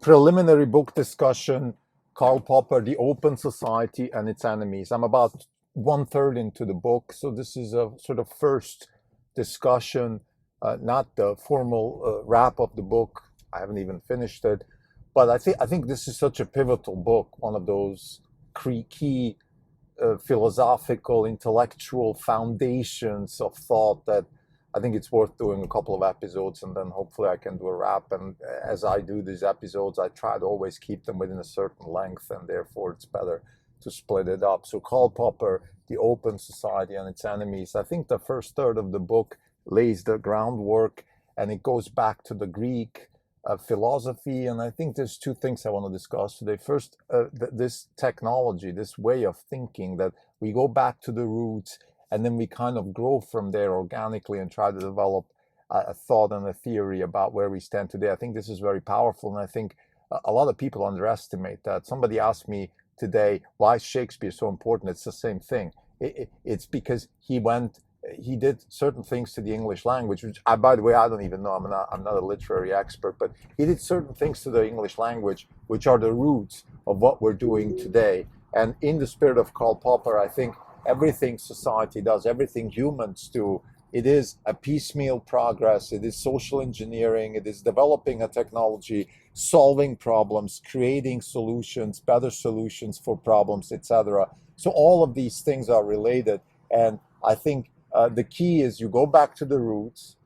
preliminary book discussion, Karl Popper, The Open Society and Its Enemies. I'm about 1/3 into the book, so this is a sort of first discussion, not the formal wrap of the book. I haven't even finished it, but I think this is such a pivotal book, one of those key philosophical, intellectual foundations of thought that I think it's worth doing a couple of episodes, and then hopefully I can do a wrap. And as I do these episodes, I try to always keep them within a certain length, and therefore it's better to split it up. So Karl Popper, The Open Society and Its Enemies. I think the first third of the book lays the groundwork, and it goes back to the Greek philosophy. And I think there's two things I want to discuss today. First, this technology, this way of thinking, that we go back to the roots and then we kind of grow from there organically and try to develop a thought and a theory about where we stand today. I think this is very powerful, and I think a lot of people underestimate that. Somebody asked me today, why is Shakespeare so important? It's the same thing. It's because he did certain things to the English language, which, by the way, I don't even know. I'm not a literary expert, but he did certain things to the English language, which are the roots of what we're doing today. And in the spirit of Karl Popper, I think everything society does, everything humans do, it is a piecemeal progress. It is social engineering. It is developing a technology, solving problems, creating solutions, better solutions for problems, etc. So all of these things are related. And I think the key is you go back to the roots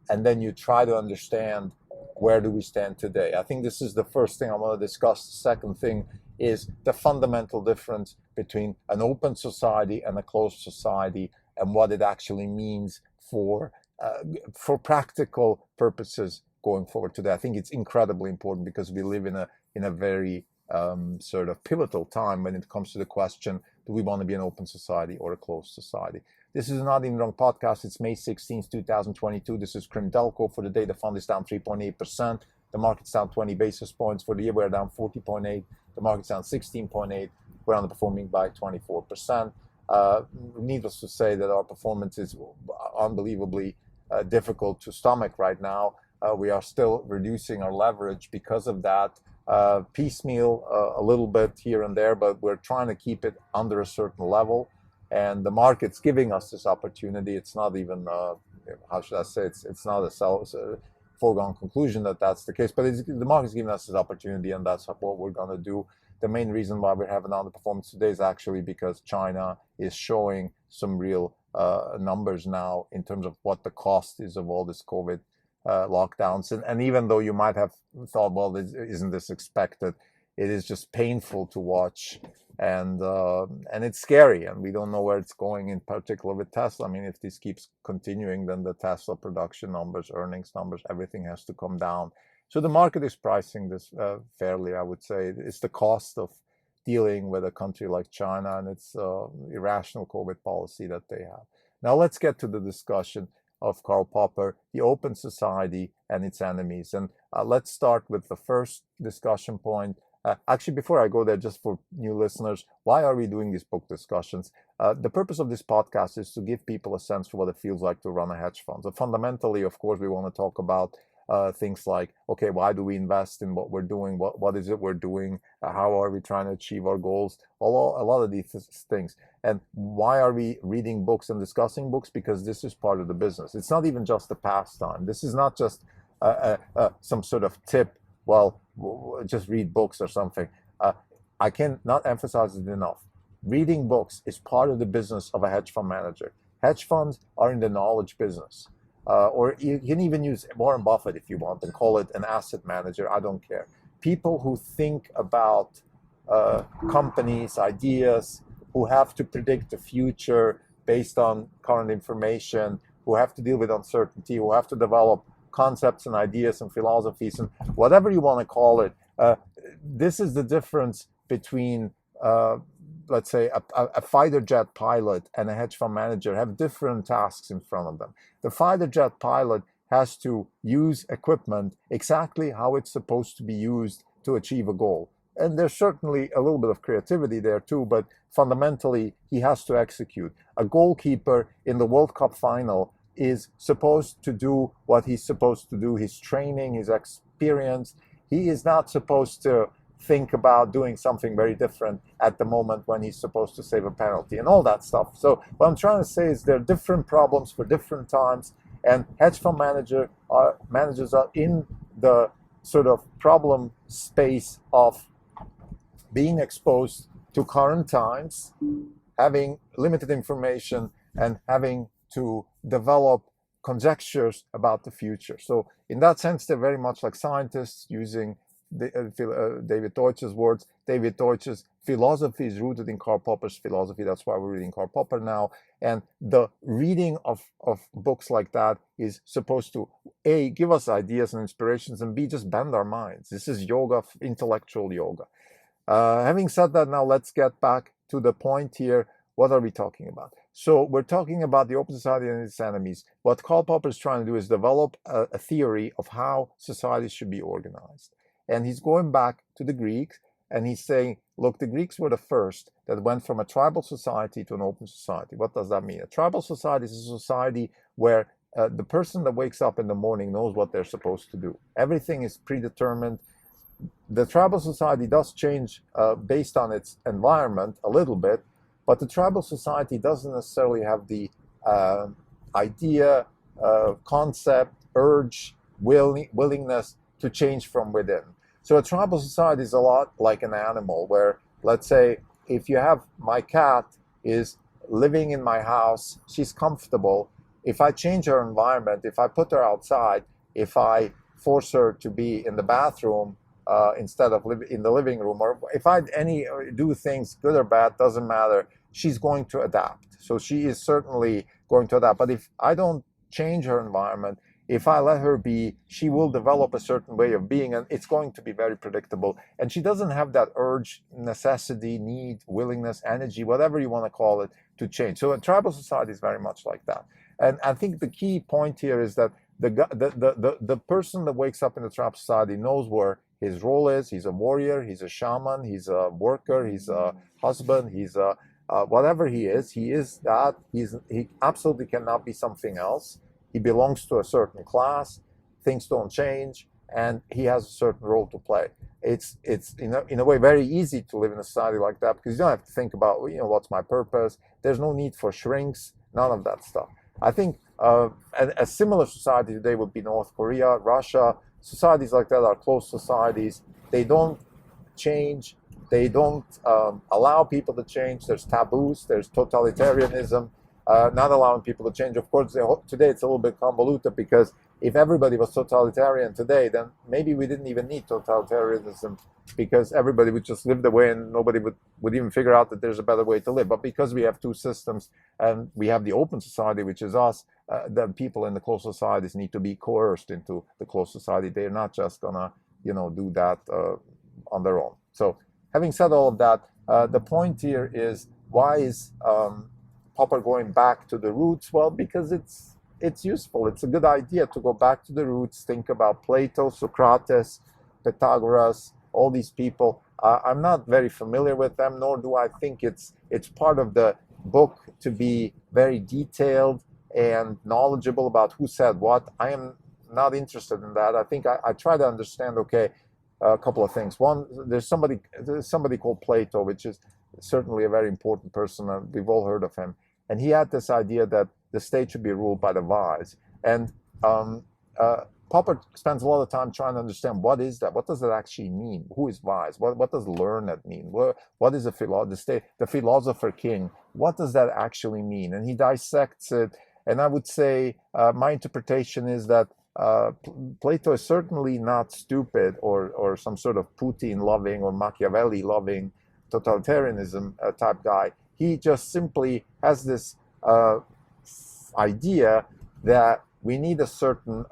and then you try to understand where do we stand today. I think this is the first thing I want to discuss. The second thing is the fundamental difference between an open society and a closed society, and what it actually means for practical purposes going forward today. I think it's incredibly important because we live in a very sort of pivotal time when it comes to the question, do we want to be an open society or a closed society? This is Not Even Wrong podcast. It's May 16th, 2022. This is Krim Delco. For the day, the fund is down 3.8%. The market's down 20 basis points. For the year, we're down 40.8. The market's down 16.8. We're underperforming by 24%. Needless to say that our performance is unbelievably difficult to stomach right now. We are still reducing our leverage because of that. Piecemeal a little bit here and there, but we're trying to keep it under a certain level. And the market's giving us this opportunity. It's not even, how should I say, it's not a foregone conclusion that that's the case, but the market's giving us this opportunity, and that's what we're going to do. The main reason why we're having underperformance today is actually because China is showing some real numbers now in terms of what the cost is of all this COVID lockdowns. And even though you might have thought, well, isn't this expected? It is just painful to watch, and it's scary, and we don't know where it's going, in particular with Tesla. I mean, if this keeps continuing, then the Tesla production numbers, earnings numbers, everything has to come down. So the market is pricing this fairly, I would say. It's the cost of dealing with a country like China and its irrational COVID policy that they have. Now let's get to the discussion of Karl Popper, The Open Society and Its Enemies. And let's start with the first discussion point. Actually, before I go there, just for new listeners, why are we doing these book discussions? The purpose of this podcast is to give people a sense for what it feels like to run a hedge fund. So fundamentally, of course, we want to talk about things like, okay, why do we invest in what we're doing? What is it we're doing? How are we trying to achieve our goals? A lot of these things. And why are we reading books and discussing books? Because this is part of the business. It's not even just a pastime. This is not just some sort of tip, well, just read books or something. I cannot emphasize it enough. Reading books is part of the business of a hedge fund manager. Hedge funds are in the knowledge business. Or you can even use Warren Buffett if you want and call it an asset manager. I don't care. People who think about companies, ideas, who have to predict the future based on current information, who have to deal with uncertainty, who have to develop concepts and ideas and philosophies and whatever you want to call it. This is the difference between, let's say, a fighter jet pilot and a hedge fund manager have different tasks in front of them. The fighter jet pilot has to use equipment exactly how it's supposed to be used to achieve a goal. And there's certainly a little bit of creativity there too, but fundamentally he has to execute. A goalkeeper in the World Cup final is supposed to do what he's supposed to do. His training, his experience, he is not supposed to think about doing something very different at the moment when he's supposed to save a penalty and all that stuff. So what I'm trying to say is there are different problems for different times, and hedge fund managers are in the sort of problem space of being exposed to current times, having limited information, and having to develop conjectures about the future. So in that sense, they're very much like scientists, using David Deutsch's words. David Deutsch's philosophy is rooted in Karl Popper's philosophy. That's why we're reading Karl Popper now. And the reading of books like that is supposed to, A, give us ideas and inspirations, and B, just bend our minds. This is yoga, intellectual yoga. Having said that, now let's get back to the point here. What are we talking about? So we're talking about the open society and its enemies. What Karl Popper is trying to do is develop a theory of how societies should be organized. And he's going back to the Greeks, and he's saying, look, the Greeks were the first that went from a tribal society to an open society. What does that mean? A tribal society is a society where the person that wakes up in the morning knows what they're supposed to do. Everything is predetermined. The tribal society does change based on its environment a little bit, but the tribal society doesn't necessarily have the idea, concept, urge, willingness to change from within. So a tribal society is a lot like an animal where, let's say, if you have my cat is living in my house, she's comfortable. If I change her environment, if I put her outside, if I force her to be in the bathroom instead of in the living room, or if I do things good or bad, doesn't matter, she's going to adapt. So she is certainly going to adapt. But if I don't change her environment, if I let her be, she will develop a certain way of being, and it's going to be very predictable. And she doesn't have that urge, necessity, need, willingness, energy, whatever you want to call it, to change. So a tribal society is very much like that. And I think the key point here is that the person that wakes up in the tribal society knows where his role is. He's a warrior, he's a shaman, he's a worker, he's a husband, he's a whatever he is that. He absolutely cannot be something else. He belongs to a certain class. Things don't change, and he has a certain role to play. It's in a way very easy to live in a society like that because you don't have to think about what's my purpose. There's no need for shrinks, none of that stuff. I think a similar society today would be North Korea, Russia. Societies like that are closed societies. They don't change. They don't allow people to change. There's taboos. There's totalitarianism, not allowing people to change. Of course, today it's a little bit convoluted because if everybody was totalitarian today, then maybe we didn't even need totalitarianism because everybody would just live the way and nobody would even figure out that there's a better way to live. But because we have two systems and we have the open society, which is us, the people in the closed societies need to be coerced into the closed society. They're not just gonna, do that on their own. So having said all of that, the point here is why is Popper going back to the roots? Well, because it's useful. It's a good idea to go back to the roots, think about Plato, Socrates, Pythagoras, all these people. I'm not very familiar with them, nor do I think it's part of the book to be very detailed and knowledgeable about who said what. I am not interested in that. I think I try to understand, a couple of things. One, there's somebody called Plato, which is certainly a very important person. We've all heard of him. And he had this idea that the state should be ruled by the wise. And Popper spends a lot of time trying to understand what is that? What does that actually mean? Who is wise? What does learned mean? What is the philosopher king? What does that actually mean? And he dissects it. And I would say my interpretation is that Plato is certainly not stupid or some sort of Putin-loving or Machiavelli-loving totalitarianism type guy. He just simply has this idea that we need a certain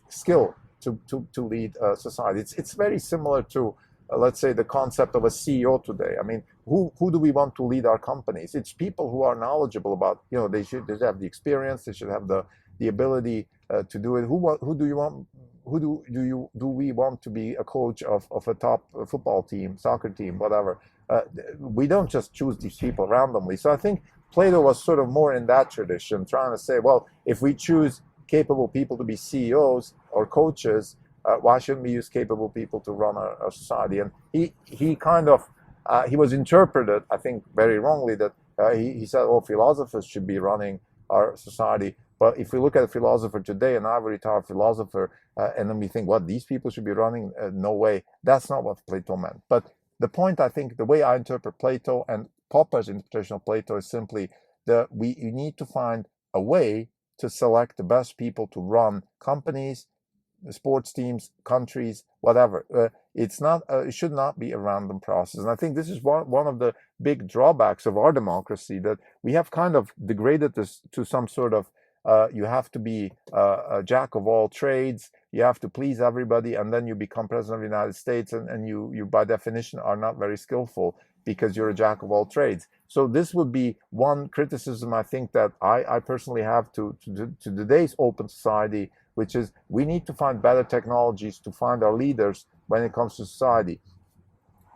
skill to lead society. It's very similar to, let's say, the concept of a CEO today. I mean, who do we want to lead our companies? It's people who are knowledgeable about, they should have the experience, they should have the ability to do it. Who do we want to be a coach of a top football team, soccer team, whatever? We don't just choose these people randomly. So I think Plato was sort of more in that tradition, trying to say, well, if we choose capable people to be CEOs or coaches, Why shouldn't we use capable people to run our society? And he kind of he was interpreted, I think, very wrongly that he said, "Oh, philosophers should be running our society." But if we look at a philosopher today, an ivory tower philosopher, and then we think, "What, these people should be running?" No way. That's not what Plato meant. But the point, I think, the way I interpret Plato and Popper's interpretation of Plato is simply that we need to find a way to select the best people to run companies, sports teams, countries, whatever. It's not. It should not be a random process. And I think this is one of the big drawbacks of our democracy, that we have kind of degraded this to some sort of you have to be a jack of all trades, you have to please everybody, and then you become president of the United States, and you by definition are not very skillful because you're a jack of all trades. So this would be one criticism I think that I personally have to today's open society, which is we need to find better technologies to find our leaders when it comes to society.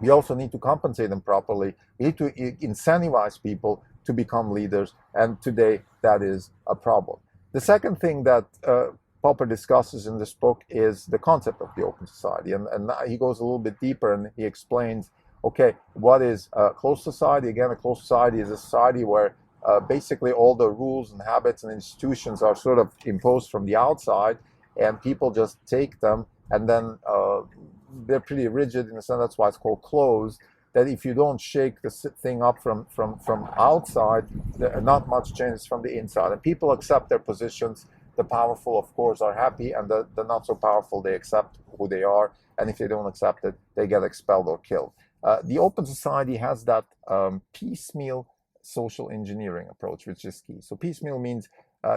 We also need to compensate them properly. We need to incentivize people to become leaders, and today that is a problem. The second thing that Popper discusses in this book is the concept of the open society, and he goes a little bit deeper and he explains, okay, what is a closed society? Again, a closed society is a society where basically all the rules and habits and institutions are sort of imposed from the outside, and people just take them, and then they're pretty rigid in the sense that's why it's called closed. That if you don't shake the thing up from outside, not much changes from the inside, and people accept their positions. The powerful, of course, are happy, and the not so powerful, they accept who they are, and if they don't accept it, they get expelled or killed. The open society has that piecemeal social engineering approach, which is key. So piecemeal means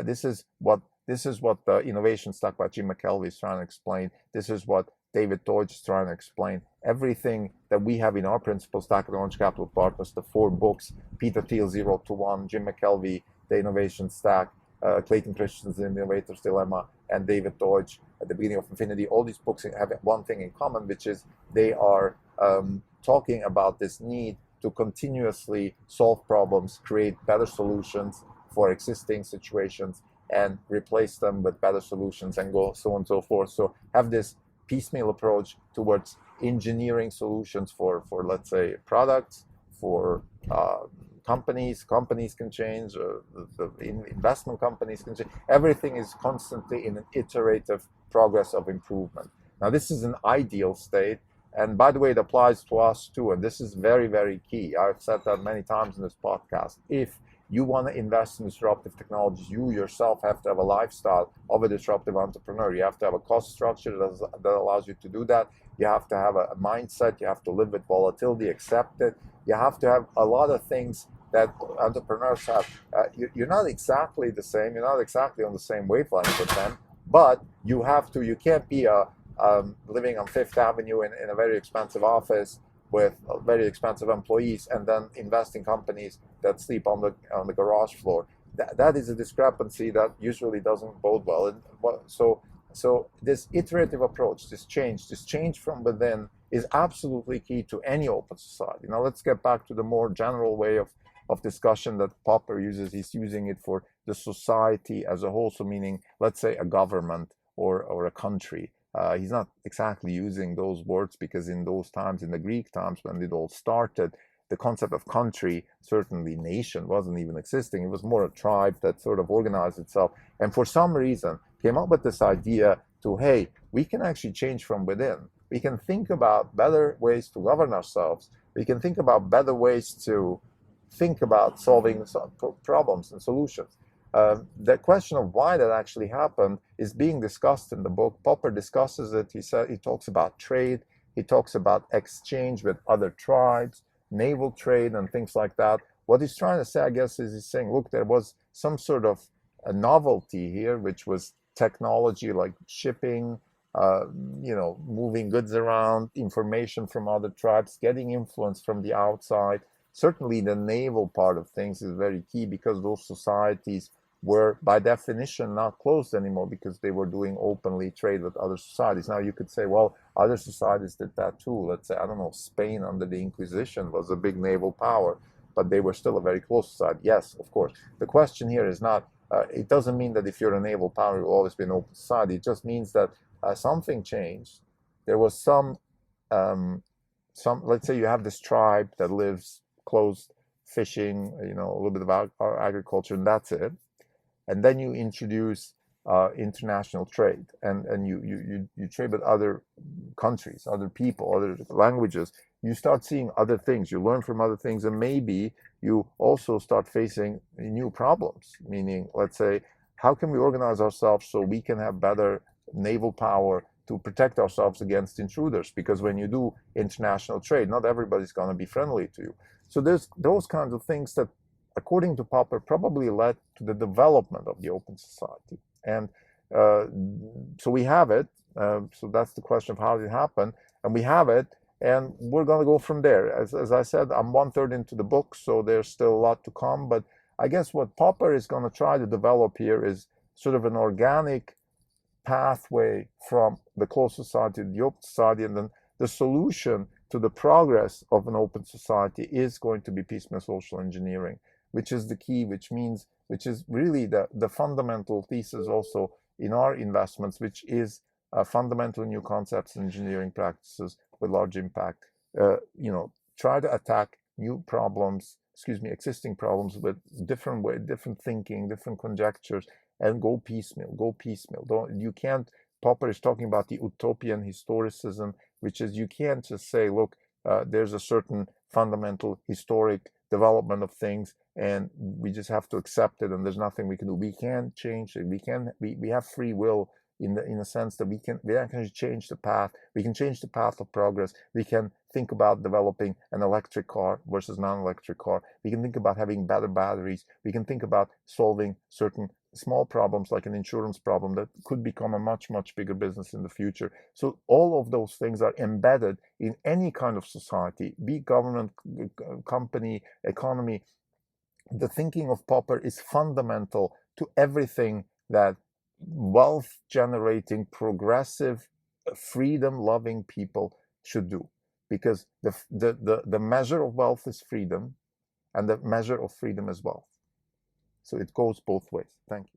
this is what the innovation stack by Jim McKelvey is trying to explain. This is what David Deutsch is trying to explain. Everything that we have in our principle stack at Orange Capital Partners, the 4 books, Peter Thiel, 0 to 1, Jim McKelvey, The Innovation Stack, Clayton Christensen's The Innovator's Dilemma, and David Deutsch at the Beginning of Infinity. All these books have one thing in common, which is they are talking about this need to continuously solve problems, create better solutions for existing situations, and replace them with better solutions, and go so on and so forth. So have this piecemeal approach towards engineering solutions for let's say products, for companies can change, the investment companies can change. Everything is constantly in an iterative progress of improvement. Now this is an ideal state, and by the way, it applies to us too, and this is very, very key. I've said that many times in this podcast. If you want to invest in disruptive technologies, you yourself have to have a lifestyle of a disruptive entrepreneur. You have to have a cost structure that allows you to do that. You have to have a mindset. You have to live with volatility, accept it. You have to have a lot of things that entrepreneurs have. You're not exactly the same. You're not exactly on the same wavelength with them, but you have to. You can't be living on Fifth Avenue in a very expensive office with very expensive employees and then invest in companies that sleep on the garage floor. That is a discrepancy that usually doesn't bode well. And so this iterative approach, this change from within, is absolutely key to any open society. Now let's get back to the more general way of discussion that Popper uses. He's using it for the society as a whole, so meaning, let's say, a government or a country. He's not exactly using those words because in those times, in the Greek times, when it all started, the concept of country, certainly nation, wasn't even existing. It was more a tribe that sort of organized itself, and for some reason came up with this idea to, hey, we can actually change from within. We can think about better ways to govern ourselves. We can think about better ways to think about solving problems and solutions. The question of why that actually happened is being discussed in the book. Popper discusses it. He talks about trade. He talks about exchange with other tribes, naval trade, and things like that. What he's trying to say, I guess, is he's saying, look, there was some sort of a novelty here, which was technology like shipping, moving goods around, information from other tribes, getting influence from the outside. Certainly the naval part of things is very key because those societies were by definition not closed anymore because they were doing openly trade with other societies. Now you could say, well, other societies did that too. Let's say, I don't know, Spain under the Inquisition was a big naval power, but they were still a very close society. Yes, of course. The question here is not, it doesn't mean that if you're a naval power, you'll always be an open society. It just means that something changed. There was um, let's say you have this tribe that lives close, fishing, a little bit of agriculture, and that's it. And then you introduce international trade, and you trade with other countries, other people, other languages. You start seeing other things, you learn from other things, and maybe you also start facing new problems. Meaning, let's say, how can we organize ourselves so we can have better naval power to protect ourselves against intruders? Because when you do international trade, not everybody's going to be friendly to you. So there's those kinds of things that, according to Popper, probably led to the development of the open society. And uh, so we have it. So that's the question of how did it happen, and we have it, and we're going to go from there. As I said, I'm 1/3 into the book, so there's still a lot to come. But I guess what Popper is going to try to develop here is sort of an organic pathway from the closed society to the open society, and then the solution to the progress of an open society is going to be piecemeal social engineering, which is the key, which is really the fundamental thesis also in our investments, which is fundamental new concepts and engineering practices with large impact. Try to attack new problems, existing problems with different thinking, different conjectures, and go piecemeal. Go piecemeal. You can't. Popper is talking about the utopian historicism, which is you can't just say, look, there's a certain fundamental historic development of things, and we just have to accept it, and there's nothing we can do. We can change it. We have free will in the sense that we can change the path. We can change the path of progress. We can think about developing an electric car versus non-electric car. We can think about having better batteries. We can think about solving certain small problems like an insurance problem that could become a much, much bigger business in the future. So all of those things are embedded in any kind of society, be government, company, economy. The thinking of Popper is fundamental to everything that wealth generating, progressive, freedom loving people should do. Because the measure of wealth is freedom, and the measure of freedom is wealth. So it goes both ways. Thank you.